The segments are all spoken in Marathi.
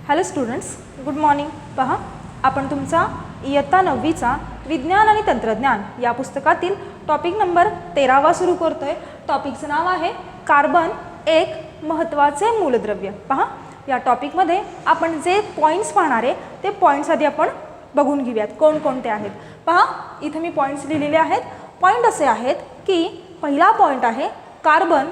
Hello students, good morning. पहा, आपण तुमचा इयत्ता 9वीचा विज्ञान आणि तंत्रज्ञान या पुस्तकातील टॉपिक नंबर 13वा सुरू करतोय. टॉपिकचं नाव आहे कार्बन, एक महत्त्वाचे मूलद्रव्य. पहा, या टॉपिकमध्ये आपण जे पॉईंट्स पाहणार आहे ते पॉईंट्स आधी आपण बघून घेऊयात कोणकोणते आहेत. पहा, इथे मी पॉईंट्स लिहिलेले आहेत. पॉईंट असे आहेत की पहिला पॉईंट आहे कार्बन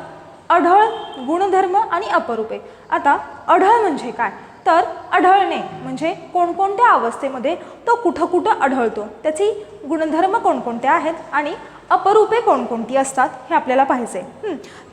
आढळ, गुणधर्म आणि अपरूपे. आता आढळ म्हणजे काय, तर आढळणे म्हणजे कोणकोणत्या अवस्थेमध्ये तो कुठं कुठं आढळतो, त्याची गुणधर्म कोणकोणते आहेत आणि अपरूपे कोणकोणती असतात हे आपल्याला पाहायचे.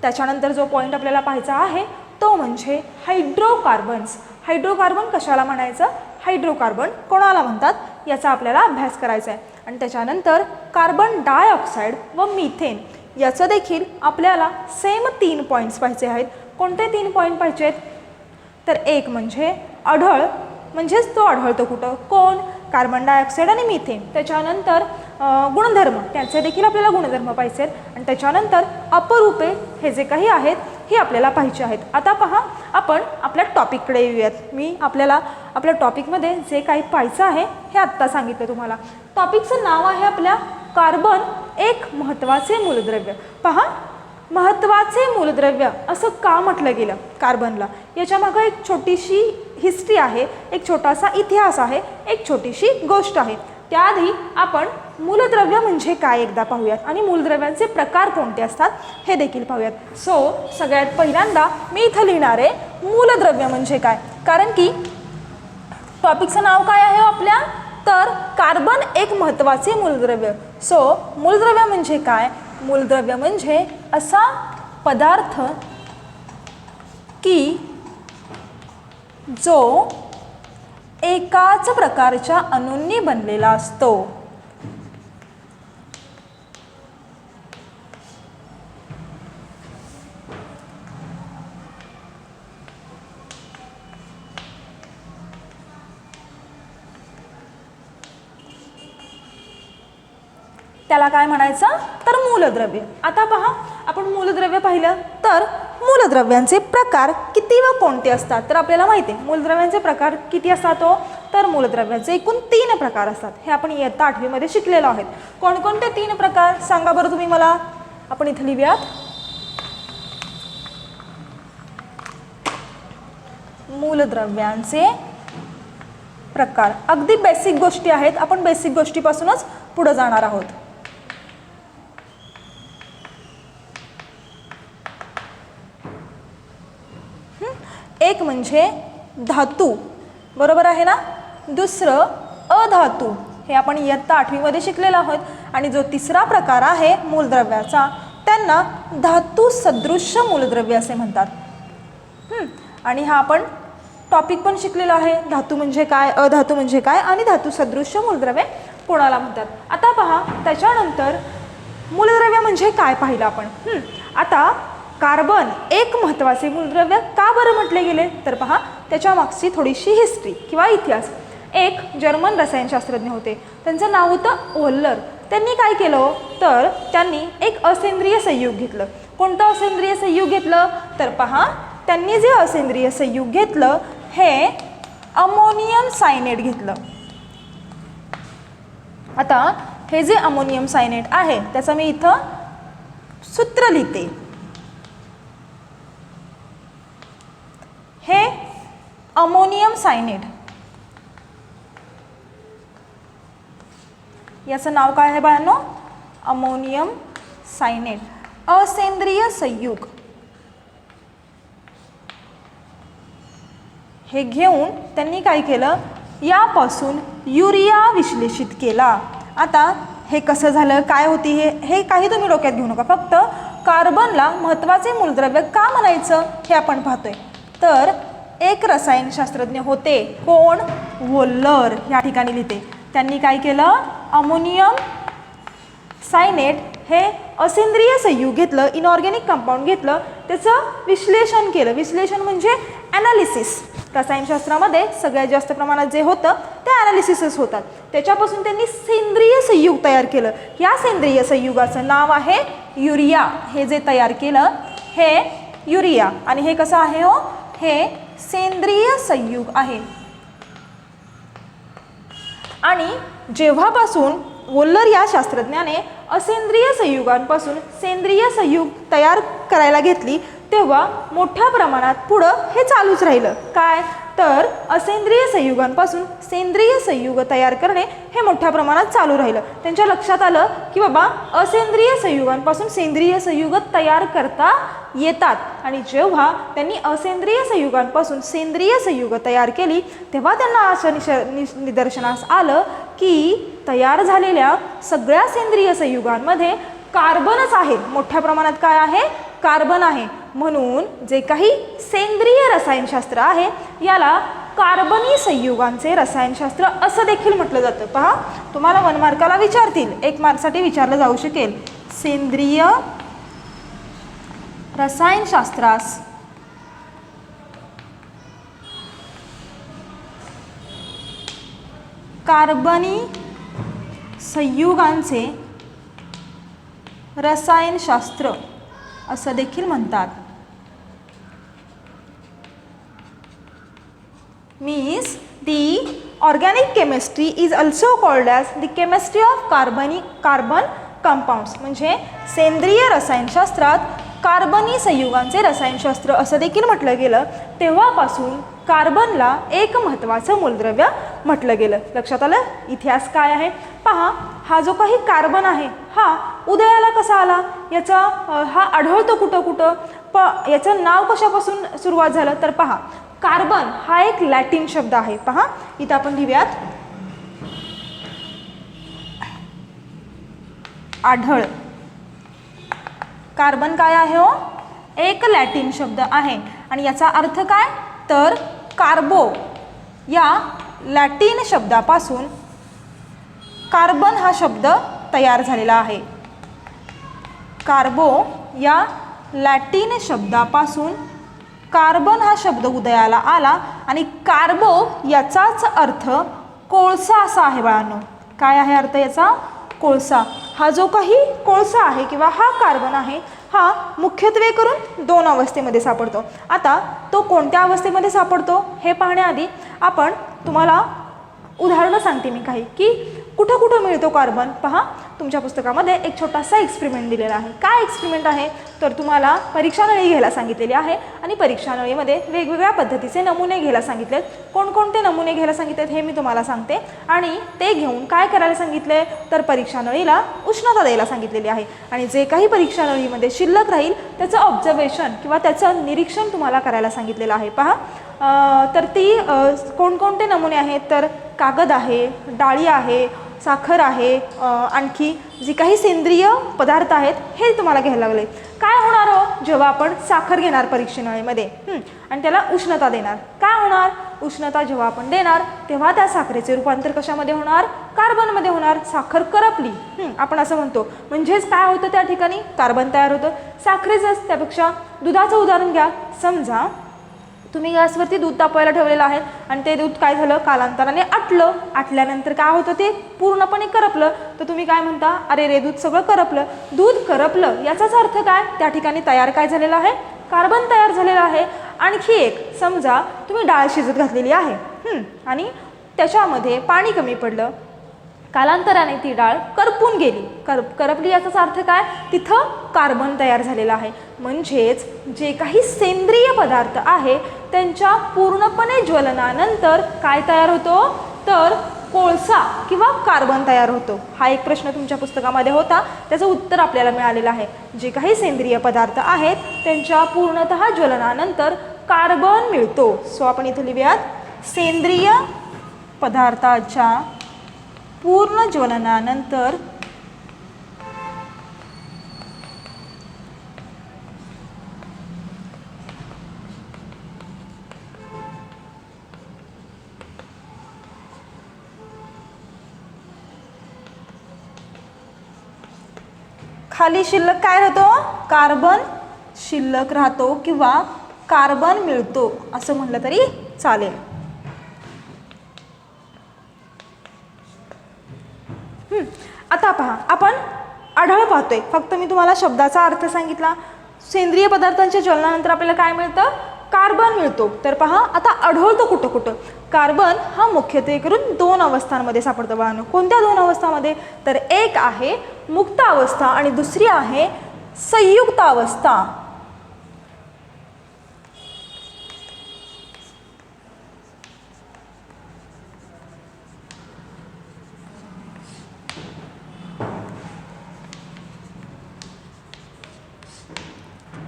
त्याच्यानंतर जो पॉईंट आपल्याला पाहायचा आहे तो म्हणजे हायड्रोकार्बन्स. हायड्रोकार्बन कशाला म्हणायचं, हायड्रोकार्बन कोणाला म्हणतात याचा आपल्याला अभ्यास करायचा आहे. आणि त्याच्यानंतर कार्बन डायऑक्साईड व मिथेन याचं देखील आपल्याला सेम 3 पॉईंट्स पाहिजे आहेत. कोणते 3 पॉईंट पाहिजे आहेत, तर एक म्हणजे आढळ, म्हणजेच तो आढळतो कुठं, कोण, कार्बन डायऑक्साईड आणि मिथेन. त्याच्यानंतर गुणधर्म, त्याचे देखील आपल्याला गुणधर्म पाहिजे आहेत. आणि त्याच्यानंतर अपरूपे हे जे काही आहेत हे आपल्याला पाहिजे आहेत. आता पहा, आपण आपल्या टॉपिककडे येऊयात. मी आपल्याला आपल्या टॉपिकमध्ये जे काही पाहायचं आहे हे आत्ता सांगितलं तुम्हाला. टॉपिकचं नाव आहे आपल्या कार्बन, एक महत्त्वाचे मूलद्रव्य. पहा, महत्त्वाचे मूलद्रव्य असं का म्हटलं गेलं कार्बनला, याच्यामागं एक छोटीशी हिस्ट्री आहे, एक छोटासा इतिहास आहे, एक छोटीशी गोष्ट आहे. त्याआधी आपण मूलद्रव्य म्हणजे काय एकदा पाहूयात आणि मूलद्रव्यांचे प्रकार कोणते असतात हे देखील पाहूयात. सगळ्यात पहिल्यांदा मी इथं लिहिणार आहे मूलद्रव्य म्हणजे काय, कारण की टॉपिकचं नाव काय आहे आपल्या, तर कार्बन एक महत्त्वाचे मूलद्रव्य. मूलद्रव्य म्हणजे काय, मूलद्रव्य म्हणजे असा पदार्थ की जो एकाच प्रकारच्या अणूंनी बनलेला असतो. त्याला काय म्हणायचं, तर मूलद्रव्य. आता पहा, आपण मूलद्रव्य पाहिलं तर मूलद्रव्यांचे प्रकार किती व कोणते असतात, तर आपल्याला माहिती आहे मूलद्रव्यांचे प्रकार किती असतात. तर मूलद्रव्याचे एकूण 3 प्रकार असतात. हे आपण इयत्ता 8वीमध्ये शिकलेलो आहोत. कोणकोणते 3 प्रकार सांगा बरं तुम्ही मला. आपण इथे लिहूयात, मूलद्रव्यांचे प्रकार. अगदी बेसिक गोष्टी आहेत, आपण बेसिक गोष्टीपासूनच पुढे जाणार आहोत. एक म्हणजे धातू, बरोबर आहे ना. दुसरं अधातू, हे आपण इयत्ता 8वीमध्ये शिकलेलो आहोत. आणि जो तिसरा प्रकार आहे मूलद्रव्याचा, त्यांना धातू सदृश्य मूलद्रव्य असे म्हणतात. आणि हा आपण टॉपिक पण शिकलेला आहे, धातू म्हणजे काय, अधातू म्हणजे काय आणि धातू सदृश्य मूलद्रव्य कोणाला म्हणतात. आता पहा, त्याच्यानंतर मूलद्रव्य म्हणजे काय पाहिलं आपण. आता कार्बन एक महत्त्वाचे मूलद्रव्य का बरं म्हटले गेले, तर पहा त्याच्या मागची थोडीशी हिस्ट्री किंवा इतिहास. एक जर्मन रसायनशास्त्रज्ञ होते, त्यांचं नाव होतं वोल्लर. त्यांनी काय केलं, तर त्यांनी एक असेंद्रिय संयुग घेतलं. कोणतं असेंद्रिय संयुग घेतलं, तर पहा त्यांनी जे असेंद्रिय संयुग घेतलं हे अमोनियम सायनेट घेतलं. आता हे जे अमोनियम सायनेट आहे त्याचं मी इथं सूत्र लिहिते. हे अमोनियम सायनेट, याचं नाव काय आहे बाळांनो, अमोनियम सायनेट, असेंद्रिय संयुग. हे घेऊन त्यांनी काय केलं, यापासून युरिया विश्लेषित केला. आता हे कसं झालं, काय होती हे काही तुम्ही डोक्यात घेऊ नका, फक्त कार्बनला महत्त्वाचे मूलद्रव्य का म्हणायचं हे आपण पाहतोय. तर एक रसायनशास्त्रज्ञ होते, कोण, वोल्लर, या ठिकाणी लिहिते. त्यांनी काय केलं, अमोनियम सायनेट हे असेंद्रिय संयुग घेतलं, इनऑर्गॅनिक कंपाऊंड घेतलं, त्याचं विश्लेषण केलं. विश्लेषण म्हणजे ॲनालिसिस. रसायनशास्त्रामध्ये सगळ्यात जास्त प्रमाणात जे होतं ते ॲनालिसिसच होतात. त्याच्यापासून त्यांनी सेंद्रिय संयुग तयार केलं. या सेंद्रिय संयुगाचं नाव आहे युरिया. हे जे तयार केलं हे युरिया. आणि हे कसं आहे हो, हे सेंद्रिय संयुग आहे. आणि जेव्हापासून वोल्लर या शास्त्रज्ञाने असेंद्रिय संयुगांपासून सेंद्रिय संयुग तयार करायला घेतली तेव्हा मोठ्या प्रमाणात पुढं हे चालूच राहिलं. काय तर असेंद्रिय संयुगांपासून सेंद्रिय संयुग तयार करणे हे मोठ्या प्रमाणात चालू राहिलं. त्यांच्या लक्षात आलं की बाबा असेंद्रिय संयुगांपासून सेंद्रिय संयुग तयार करता येतात. आणि जेव्हा त्यांनी असेंद्रिय संयुगांपासून सेंद्रिय संयुग तयार केली तेव्हा त्यांना असं निदर्शनास आलं की तयार झालेल्या सगळ्या सेंद्रिय संयुगांमध्ये कार्बनच आहे. मोठ्या प्रमाणात काय आहे? कार्बन आहे. म्हणून जे काही सेंद्रिय रसायनशास्त्र आहे याला कार्बनी संयुगांचे रसायनशास्त्र असं देखील म्हटलं जातं. पहा, तुम्हाला 1 मार्काला विचारतील, 1 मार्कसाठी विचारलं जाऊ शकेल. सेंद्रिय रसायनशास्त्रास कार्बनी संयुगांचे रसायनशास्त्र असं देखील म्हणतात. Means the organic chemistry is also called as the chemistry of carbon compounds. म्हणजे सेंद्रिय रसायनशास्त्रात कार्बनी संयुगांचे रसायनशास्त्र असं देखील म्हटलं गेलं. तेव्हापासून कार्बनला एक महत्त्वाचं मूलद्रव्य म्हटलं गेलं. लक्षात आलं? इतिहास काय आहे पहा. हा जो काही कार्बन आहे हा उदयाला कसा आला, याचा हा आढळतो कुठं कुठं, याचं नाव कशापासून सुरुवात झालं तर पहा, कार्बन हा एक लॅटिन शब्द आहे. पहा इथं आपण लिहूयात, आढळ. कार्बन काय आहे हो? एक लॅटिन शब्द आहे. आणि याचा अर्थ काय तर कार्बो या लॅटिन शब्दापासून कार्बन हा शब्द तयार झालेला आहे. कार्बो या लॅटिन शब्दापासून कार्बन हा शब्द उदयाला आला आणि कार्बो याचाच अर्थ कोळसा असा आहे बाळांनो. काय आहे अर्थ याचा? कोळसा. हा जो काही कोळसा आहे किंवा हा कार्बन आहे हा मुख्यत्वे करून 2 अवस्थेमध्ये सापडतो. आता तो कोणत्या अवस्थेमध्ये सापडतो हे पाहण्याआधी आपण तुम्हाला उदाहरणं सांगते मी काही की कुठं कुठं मिळतो कार्बन. पहा, तुमच्या पुस्तकामध्ये एक छोटासा एक्सपेरिमेंट दिलेला आहे. काय एक्सपेरिमेंट आहे तर तुम्हाला परीक्षा नळी घ्यायला सांगितलेली आहे आणि परीक्षा नळीमध्ये वेगवेगळ्या पद्धतीचे नमुने घ्यायला सांगितलेत. कोणकोणते नमुने घ्यायला सांगितलेत हे मी तुम्हाला सांगते. आणि ते घेऊन काय करायला सांगितले तर परीक्षा नळीला उष्णता द्यायला सांगितलेली आहे. आणि जे काही परीक्षा नळीमध्ये शिल्लक राहील त्याचं ऑब्झर्वेशन किंवा त्याचं निरीक्षण तुम्हाला करायला सांगितलेलं आहे. पहा, तर ती कोणकोणते नमुने आहेत तर कागद आहे, डाळी आहे, साखर आहे, आणखी जी काही सेंद्रिय पदार्थ आहेत हे तुम्हाला घ्यायला लागले. काय होणार हो जेव्हा आपण साखर घेणार परीक्षा नळीमध्ये आणि त्याला उष्णता देणार, काय होणार? उष्णता जेव्हा आपण देणार तेव्हा त्या साखरेचे रूपांतर कशामध्ये होणार? कार्बनमध्ये होणार. साखर करपली आपण असं म्हणतो. म्हणजेच काय होतं त्या ठिकाणी? कार्बन तयार होतं. साखरेचंच. त्यापेक्षा दुधाचं उदाहरण घ्या. समजा तुम्ही गॅसवरती दूध तापवायला ठेवलेलं आहे आणि ते दूध काय झालं कालांतराने आटलं. आटल्यानंतर काय होतं ते पूर्णपणे करपलं. तर तुम्ही काय म्हणता? अरे रे दूध सगळं करपलं. दूध करपलं याचाच अर्थ काय? त्या ठिकाणी तयार काय झालेलं आहे? कार्बन तयार झालेलं आहे. आणखी एक, समजा तुम्ही डाळ शिजत घातलेली आहे आणि त्याच्यामध्ये पाणी कमी पडलं. कालांतराने ती डाळ करपून गेली. करपली याचाच अर्थ काय? तिथं कार्बन तयार झालेला आहे. म्हणजेच जे काही सेंद्रिय पदार्थ आहे त्यांच्या पूर्णपणे ज्वलनानंतर काय तयार होतो तर कोळसा किंवा कार्बन तयार होतो. हा एक प्रश्न तुमच्या पुस्तकामध्ये होता, त्याचं उत्तर आपल्याला मिळालेलं आहे. जे काही सेंद्रिय पदार्थ आहेत त्यांच्या पूर्णतः ज्वलनानंतर कार्बन मिळतो. सो आपण इथे लिहूयात, सेंद्रिय पदार्थाच्या पूर्ण ज्वलनानंतर खाली शिल्लक काय राहतो? कार्बन शिल्लक राहतो किंवा कार्बन मिळतो असं म्हणलं तरी चालेल. आता पहा, आपण आढळ पाहतोय. फक्त मी तुम्हाला शब्दाचा अर्थ सांगितला. सेंद्रिय पदार्थांच्या ज्वलनानंतर आपल्याला काय मिळतं? कार्बन मिळतो. तर पहा आता आढळतो कुठं कुठं. कार्बन हा मुख्यत्वे करून 2 अवस्थांमध्ये सापडतो बाळांनो. कोणत्या 2 अवस्थांमध्ये? तर एक आहे मुक्त अवस्था आणि दुसरी आहे संयुक्त अवस्था.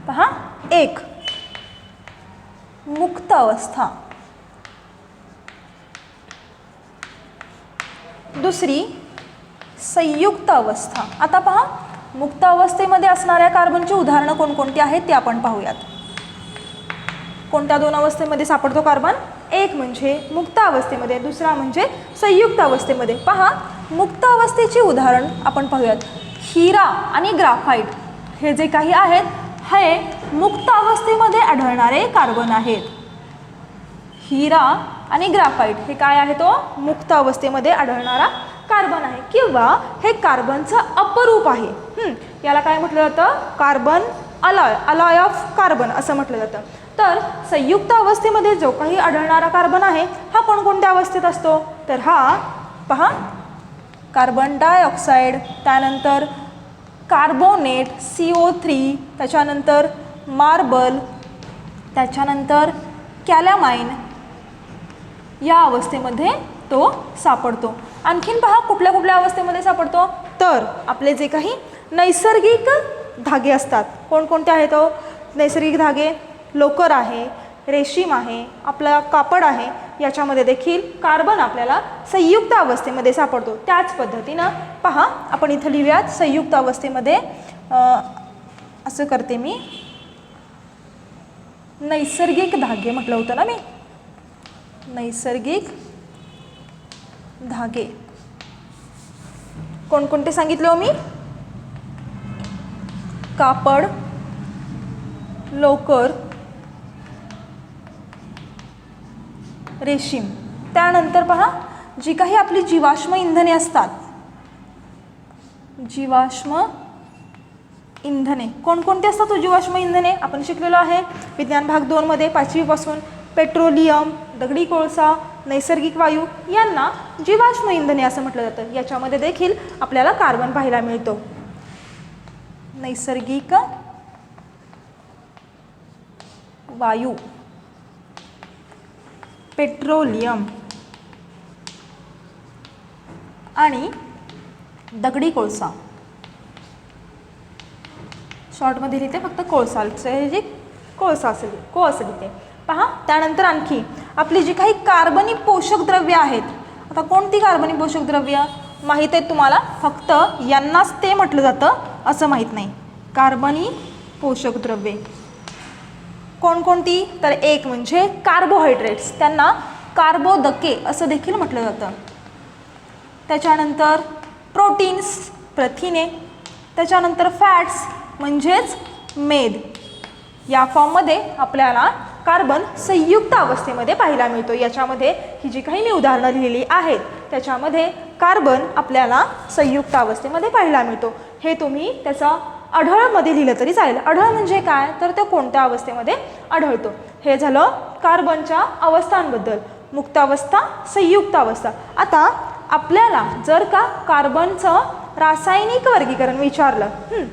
पहा, एक मुक्त अवस्था, दुसरी संयुक्त अवस्था. आता पहा, मुक्त अवस्थेमध्ये असणाऱ्या कार्बनची उदाहरणं कोणकोणती आहेत ते आपण पाहूयात. कोणत्या 2 अवस्थेमध्ये सापडतो कार्बन? एक म्हणजे मुक्त अवस्थेमध्ये, दुसरा म्हणजे संयुक्त अवस्थेमध्ये. पहा, मुक्त अवस्थेची उदाहरण आपण पाहूयात. हिरा आणि ग्राफाईट हे जे काही आहेत हे मुक्त अवस्थेमध्ये आढळणारे कार्बन आहेत. हिरा आणि ग्राफाईट हे काय आहे? तो मुक्त अवस्थेमध्ये आढळणारा कार्बन आहे किंवा हे कार्बनचं अपरूप आहे. याला काय म्हटलं जातं? Carbon alloy, alloy of carbon असं म्हटलं जातं. तर संयुक्त अवस्थेमध्ये जो काही आढळणारा कार्बन आहे हा कोणकोणत्या अवस्थेत असतो? तर हा पहा, कार्बन डायऑक्साईड, त्यानंतर कार्बोनेट CO3, त्याच्यानंतर मार्बल, त्याच्यानंतर कॅलामाइन या अवस्थेमध्ये तो सापडतो. आणखीन पहा कुठल्या कुठल्या अवस्थेमध्ये सापडतो? तर आपले जे काही नैसर्गिक धागे असतात, कोणकोणते आहेत? तो नैसर्गिक धागे लोकर आहे, रेशीम आहे, आपला कापड आहे, याच्यामध्ये देखील कार्बन आपल्याला संयुक्त अवस्थेमध्ये सापडतो. त्याच पद्धतीनं पहा, आपण इथं लिहूयात संयुक्त अवस्थेमध्ये. असं करते मी, नैसर्गिक धागे म्हटलं होतं ना मी, नैसर्गिक धागे कोणकोणते सांगितले हो मी? कापड, लोकर, रेशीम. त्यानंतर पहा, जी काही आपली जीवाश्म इंधने असतात, जीवाश्म इंधने कोणकोणते असतात? तो जीवाश्म इंधने आपण शिकलेलो आहे विज्ञान भाग 2 मध्ये 5वी पासून. पेट्रोलियम, दगडी कोळसा, नैसर्गिक वायू यांना जीवाश्म इंधने असं म्हटलं जातं. याच्यामध्ये देखील आपल्याला कार्बन पाहायला मिळतो. नैसर्गिक वायू, पेट्रोलियम आणि दगडी कोळसा. शॉर्टमध्ये लिहिते फक्त कोळसा, जे कोळसा असेल को असं लिहिते. पहा, त्यानंतर आणखी आपली जी काही कार्बनी पोषक द्रव्य आहेत. आता कोणती कार्बनी पोषक द्रव्य माहीत आहेत तुम्हाला? फक्त यांनाच ते म्हटलं जातं असं माहीत नाही. कार्बनी पोषक द्रव्ये कोणकोणती? तर एक म्हणजे कार्बोहायड्रेट्स, त्यांना कार्बोदके असं देखील म्हटलं जातं. त्याच्यानंतर प्रोटीन्स, प्रथिने, त्याच्यानंतर फॅट्स म्हणजेच मेद. या फॉर्ममध्ये आपल्याला कार्बन संयुक्त अवस्थेमध्ये पाहायला मिळतो. याच्यामध्ये ही जी काही मी उदाहरणं लिहिली आहेत त्याच्यामध्ये कार्बन आपल्याला संयुक्त अवस्थेमध्ये पाहायला मिळतो. हे तुम्ही त्याचा आढळमध्ये लिहिलं तरी चालेल. आढळ म्हणजे काय? तर तो कोणत्या अवस्थेमध्ये आढळतो. हे झालं कार्बनच्या अवस्थांबद्दल. मुक्त अवस्था, संयुक्त अवस्था. आता आपल्याला जर का कार्बनचं रासायनिक वर्गीकरण विचारलं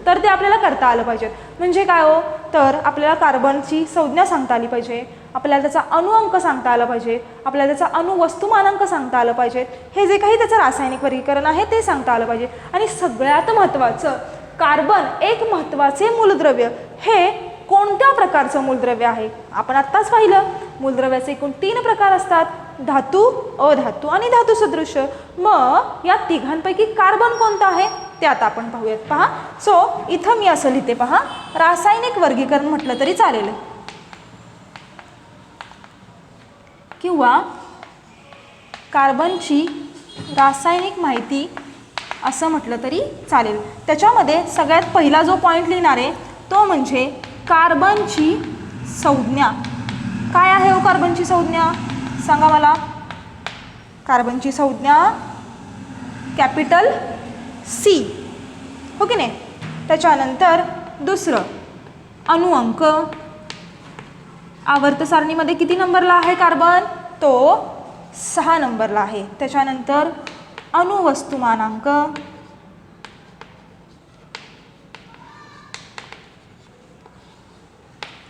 तर ते आपल्याला करता आलं पाहिजे. म्हणजे काय हो? तर आपल्याला कार्बनची संज्ञा सांगता आली पाहिजे, आपल्याला त्याचा अणुअंक सांगता आला पाहिजे, आपल्याला त्याचा अणुवस्तुमानांक सांगता आलं पाहिजे. हे जे काही त्याचं रासायनिक वर्गीकरण आहे ते सांगता आलं पाहिजे. आणि सगळ्यात महत्त्वाचं, कार्बन एक महत्त्वाचे मूलद्रव्य. हे कोणत्या प्रकारचं मूलद्रव्य आहे? आपण आत्ताच पाहिलं मूलद्रव्याचे एकूण 3 प्रकार असतात: धातू, अधातू आणि धातू सदृश्य. मग या तिघांपैकी कार्बन कोणता आहे ते आता आपण पाहूयात. पहा, सो इथं मी असं लिहिते, पहा, रासायनिक वर्गीकरण म्हटलं तरी चालेल किंवा कार्बनची रासायनिक माहिती असं म्हटलं तरी चालेल. त्याच्यामध्ये सगळ्यात पहिला जो पॉईंट लिहिणार आहे तो म्हणजे कार्बनची संज्ञा. काय आहे हो कार्बनची संज्ञा? सांगा मला. कार्बनची संज्ञा कॅपिटल C, हो की नाही? त्याच्यानंतर दुसरं अणुअंक आवर्त सारणीमध्ये किती नंबरला आहे कार्बन? तो 6 नंबरला आहे. त्याच्यानंतर अणुवस्तुमानांक,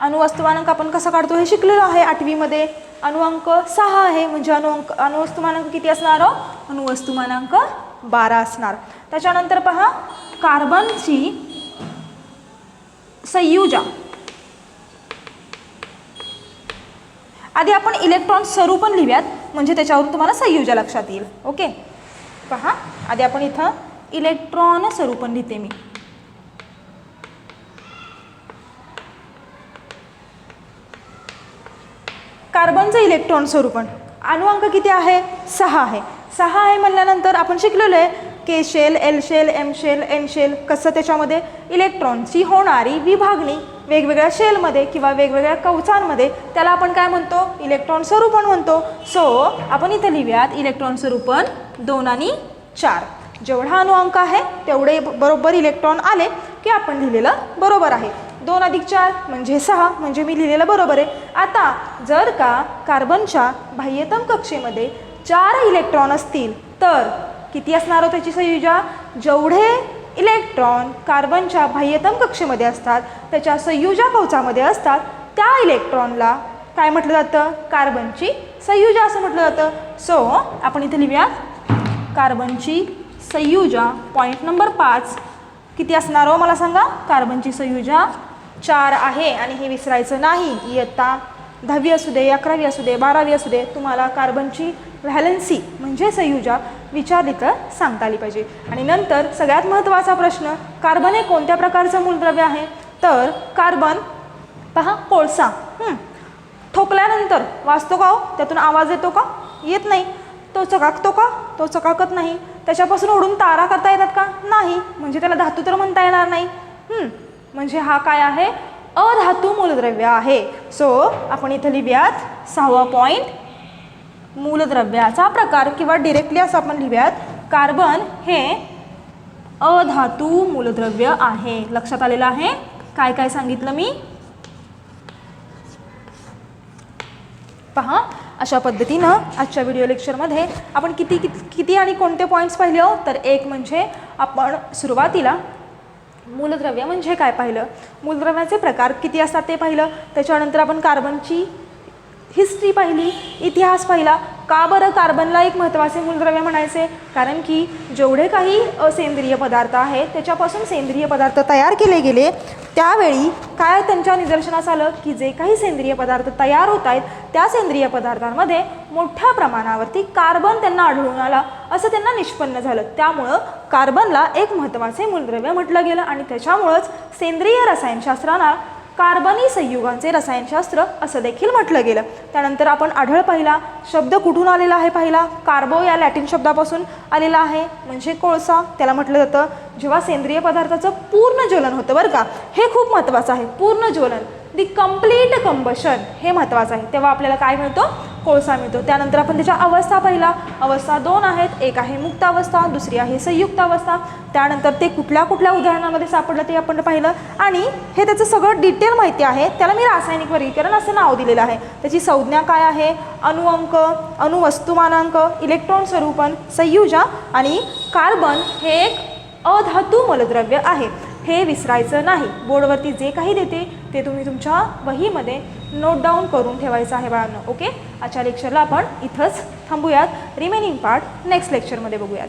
अणुवस्तुमानांक आपण कसा काढतो हे शिकलेलो आहे 8वी मध्ये. अणुअंक 6 आहे म्हणजे अणुवस्तुमानांक किती असणार? अणुवस्तुमानांक 12 असणार. त्याच्यानंतर पहा कार्बनची संयुजा. आधी आपण इलेक्ट्रॉन स्वरूपण लिहूयात म्हणजे त्याच्यावरून तुम्हाला संयुजा लक्षात येईल. ओके, पहा आधी आपण इथं इलेक्ट्रॉन स्वरूपण लिहिते मी. कार्बनचं इलेक्ट्रॉन स्वरूपण अणुअंक किती आहे? 6 आहे. 6 आहे म्हणल्यानंतर आपण शिकलेलो आहे K shell, L shell, M shell, N shell, कसं त्याच्यामध्ये इलेक्ट्रॉनची होणारी विभागणी वेगवेगळ्या शेलमध्ये किंवा वेगवेगळ्या कवचांमध्ये त्याला आपण काय म्हणतो? इलेक्ट्रॉन स्वरूपण म्हणतो. सो आपण इथे लिहूयात इलेक्ट्रॉन स्वरूपण 2 आणि 4. जेवढा अणुअंक आहे तेवढे बरोबर इलेक्ट्रॉन आले की आपण लिहिलेलं बरोबर आहे. 2 अधिक 4 म्हणजे 6 म्हणजे मी लिहिलेलं बरोबर आहे. आता जर का कार्बनच्या बाह्यतम कक्षेमध्ये 4 इलेक्ट्रॉन असतील तर किती असणार हो त्याची संयुजा? जेवढे इलेक्ट्रॉन कार्बनच्या बाह्यतम कक्षेमध्ये असतात त्याच्या संयुजा कवचामध्ये असतात त्या इलेक्ट्रॉनला काय म्हटलं जातं? कार्बनची संयुजा असं म्हटलं जातं. सो आपण इथे लिहूयात कार्बनची संयुजा पॉईंट नंबर 5 किती असणार हो मला सांगा? कार्बनची संयुजा 4 आहे आणि हे विसरायचं नाही. इयत्ता 10वी असू दे, 11वी असू दे, 12वी असू दे, तुम्हाला कार्बनची व्हॅलन्सी म्हणजे संयुजा विचारली तर सांगता आली पाहिजे. आणि नंतर सगळ्यात महत्त्वाचा प्रश्न, कार्बन हे कोणत्या प्रकारचं मूलद्रव्य आहे? तर कार्बन पहा कोळसा ठोकल्यानंतर वाजतो का हो? त्यातून आवाज येतो का? येत नाही. तो चकाकतो का? तो चकाकत नाही. त्याच्यापासून उडून तारा करता येतात का? नाही. म्हणजे त्याला धातू तर म्हणता येणार नाही. म्हणजे हा काय आहे? अधातू मूलद्रव्य आहे. सो आपण इथं लिहूयात 6वा पॉईंट, मूलद्रव्याचा प्रकार किंवा डिरेक्टली असं आपण लिहूयात कार्बन हे अधातू मूलद्रव्य आहे. लक्षात आलेलं आहे? काय काय सांगितलं मी? पहा अशा पद्धतीनं आजच्या व्हिडिओ लेक्चरमध्ये आपण किती आणि कोणते पॉईंट्स पाहिले हो? तर एक म्हणजे आपण सुरुवातीला मूलद्रव्य म्हणजे काय पाहिलं, मूलद्रव्याचे प्रकार किती असतात ते पाहिलं. त्याच्यानंतर आपण कार्बनची हिस्ट्री पाहिली, इतिहास पाहिला. का बरं कार्बनला एक महत्त्वाचे मूलद्रव्य म्हणायचे? कारण की जेवढे काही असेंद्रिय पदार्थ आहेत त्याच्यापासून सेंद्रिय पदार्थ तयार केले गेले त्यावेळी काय त्यांच्या निदर्शनास आलं की जे काही सेंद्रिय पदार्थ तयार होत आहेत त्या सेंद्रिय पदार्थांमध्ये मोठ्या प्रमाणावरती कार्बन त्यांना आढळून आला असं त्यांना निष्पन्न झालं. त्यामुळं कार्बनला एक महत्त्वाचे मूलद्रव्य म्हटलं गेलं आणि त्याच्यामुळंच सेंद्रिय रसायनशास्त्राला कार्बनी संयुगांचे रसायनशास्त्र असं देखील म्हटलं गेलं. त्यानंतर आपण आढळ पाहिला. शब्द कुठून आलेला आहे पाहिला? कार्बो या लॅटिन शब्दापासून आलेला आहे म्हणजे कोळसा. त्याला म्हटलं जातं जेव्हा सेंद्रिय पदार्थाचं पूर्ण ज्वलन होतं बरं का, हे खूप महत्त्वाचं आहे. पूर्ण ज्वलन, दी कंप्लीट कंबशन हे महत्त्वाचं आहे. तेव्हा आपल्याला काय मिळतो? कोळसा मिळतो. त्यानंतर आपण त्याच्या अवस्था पाहिला. अवस्था 2 आहेत. एक आहे मुक्त अवस्था, दुसरी आहे संयुक्त अवस्था. त्यानंतर ते कुठल्या कुठल्या उदाहरणामध्ये सापडलं ते आपण पाहिलं आणि हे त्याचं सगळं डिटेल माहिती आहे. त्याला मी रासायनिक वर्गीकरण असं नाव दिलेलं आहे. त्याची संज्ञा काय आहे? अणुअंक, अणुवस्तुमानांक, इलेक्ट्रॉन स्वरूपण, संयुजा आणि कार्बन हे एक अधातू मूलद्रव्य आहे. हे विसरायचं नाही. बोर्डवरती जे काही देते ते तुम्ही तुमच्या वहीमध्ये नोट डाऊन करून ठेवायचं आहे बाळांनो. ओके, आजच्या लेक्चरला आपण इथंच थांबूयात. रिमेनिंग पार्ट नेक्स्ट लेक्चरमध्ये बघूयात.